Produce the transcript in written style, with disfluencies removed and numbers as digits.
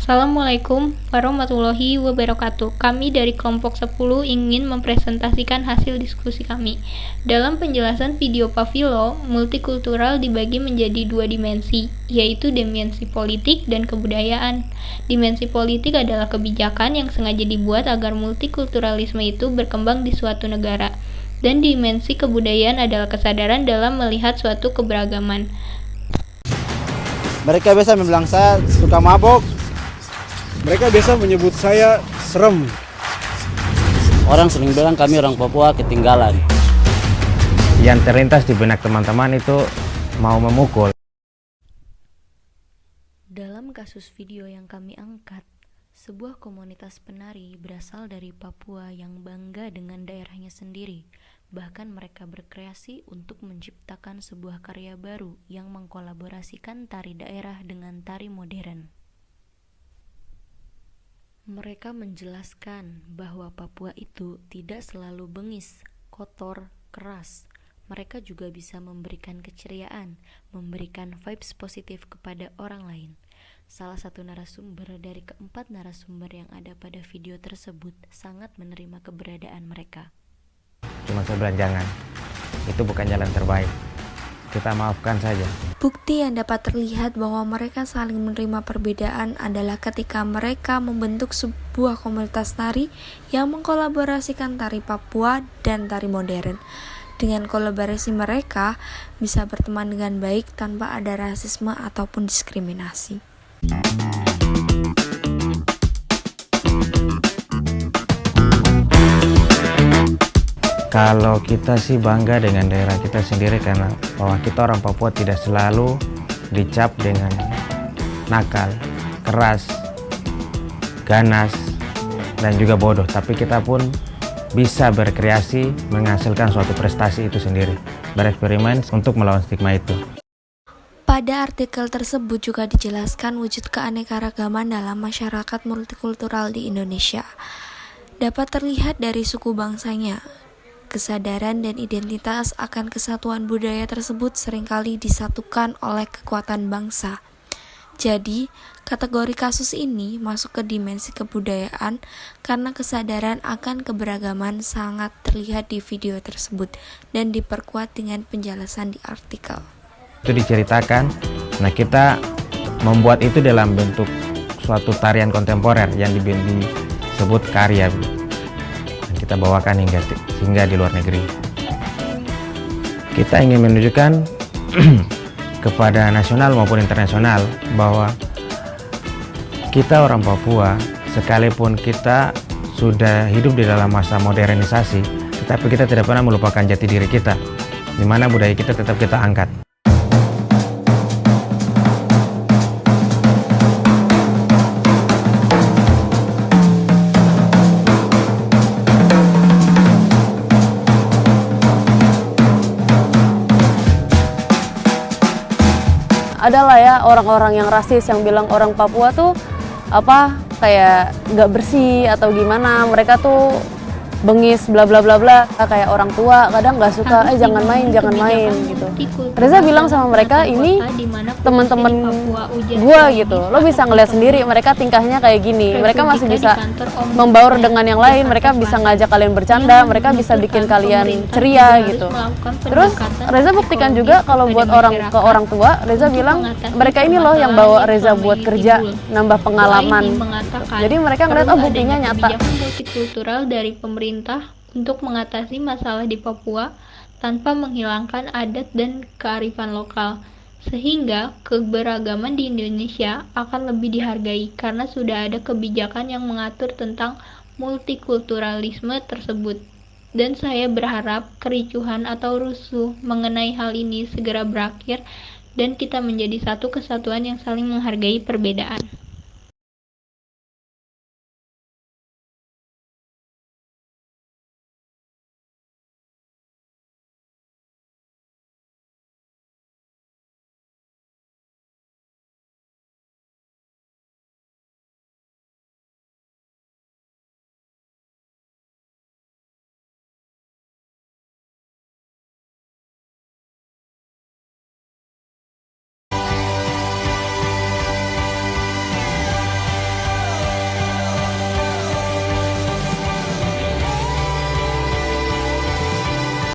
Assalamualaikum warahmatullahi wabarakatuh. Kami dari kelompok 10 ingin mempresentasikan hasil diskusi kami. Dalam penjelasan video Pavilo, multikultural dibagi menjadi dua dimensi, yaitu dimensi politik dan kebudayaan. Dimensi politik adalah kebijakan yang sengaja dibuat agar multikulturalisme itu berkembang di suatu negara. Dan dimensi kebudayaan adalah kesadaran dalam melihat suatu keberagaman. Mereka biasa membilang saya suka mabok. Mereka biasa menyebut saya serem. Orang sering bilang kami orang Papua ketinggalan. Yang terlintas di benak teman-teman itu mau memukul. Dalam kasus video yang kami angkat, sebuah komunitas penari berasal dari Papua yang bangga dengan daerahnya sendiri. Bahkan mereka berkreasi untuk menciptakan sebuah karya baru yang mengkolaborasikan tari daerah dengan tari modern. Mereka menjelaskan bahwa Papua itu tidak selalu bengis, kotor, keras. Mereka juga bisa memberikan keceriaan, memberikan vibes positif kepada orang lain. Salah satu narasumber dari keempat narasumber yang ada pada video tersebut sangat menerima keberadaan mereka. Cuma saya bilang jangan, itu bukan jalan terbaik. Kita maafkan saja. Bukti yang dapat terlihat bahwa mereka saling menerima perbedaan adalah ketika mereka membentuk sebuah komunitas tari yang mengkolaborasikan tari Papua dan tari modern. Dengan kolaborasi mereka bisa berteman dengan baik tanpa ada rasisme ataupun diskriminasi. Kalau kita sih bangga dengan daerah kita sendiri karena bahwa kita orang Papua tidak selalu dicap dengan nakal, keras, ganas, dan juga bodoh. Tapi kita pun bisa berkreasi menghasilkan suatu prestasi itu sendiri. Bereksperimen untuk melawan stigma itu. Pada artikel tersebut juga dijelaskan wujud keanekaragaman dalam masyarakat multikultural di Indonesia. Dapat terlihat dari suku bangsanya. Kesadaran dan identitas akan kesatuan budaya tersebut seringkali disatukan oleh kekuatan bangsa. Jadi, kategori kasus ini masuk ke dimensi kebudayaan karena kesadaran akan keberagaman sangat terlihat di video tersebut dan diperkuat dengan penjelasan di artikel. Itu diceritakan, nah kita membuat itu dalam bentuk suatu tarian kontemporer yang disebut karya. Kita bawakan hingga di luar negeri. Kita ingin menunjukkan kepada nasional maupun internasional bahwa kita orang Papua, sekalipun kita sudah hidup di dalam masa modernisasi, tetapi kita tidak pernah melupakan jati diri kita, di mana budaya kita tetap kita angkat. Adalah ya orang-orang yang rasis yang bilang orang Papua tuh kayak nggak bersih atau gimana, mereka tuh bengis bla bla bla bla, kayak orang tua kadang nggak suka jangan main gitu. Reza bilang sama mereka, ini teman-teman gua gitu, lo bisa ngeliat sendiri mereka tingkahnya kayak gini, mereka masih bisa membaur dengan yang lain, mereka bisa ngajak kalian bercanda, mereka bisa bikin kalian ceria gitu. Terus Reza buktikan juga kalau buat orang tua, Reza bilang mereka ini loh yang bawa Reza buat kerja, nambah pengalaman. Jadi mereka ngeliat buktinya nyata. Multikultural dari pemerintah untuk mengatasi masalah di Papua tanpa menghilangkan adat dan kearifan lokal, sehingga keberagaman di Indonesia akan lebih dihargai karena sudah ada kebijakan yang mengatur tentang multikulturalisme tersebut. Dan saya berharap kericuhan atau rusuh mengenai hal ini segera berakhir dan kita menjadi satu kesatuan yang saling menghargai perbedaan.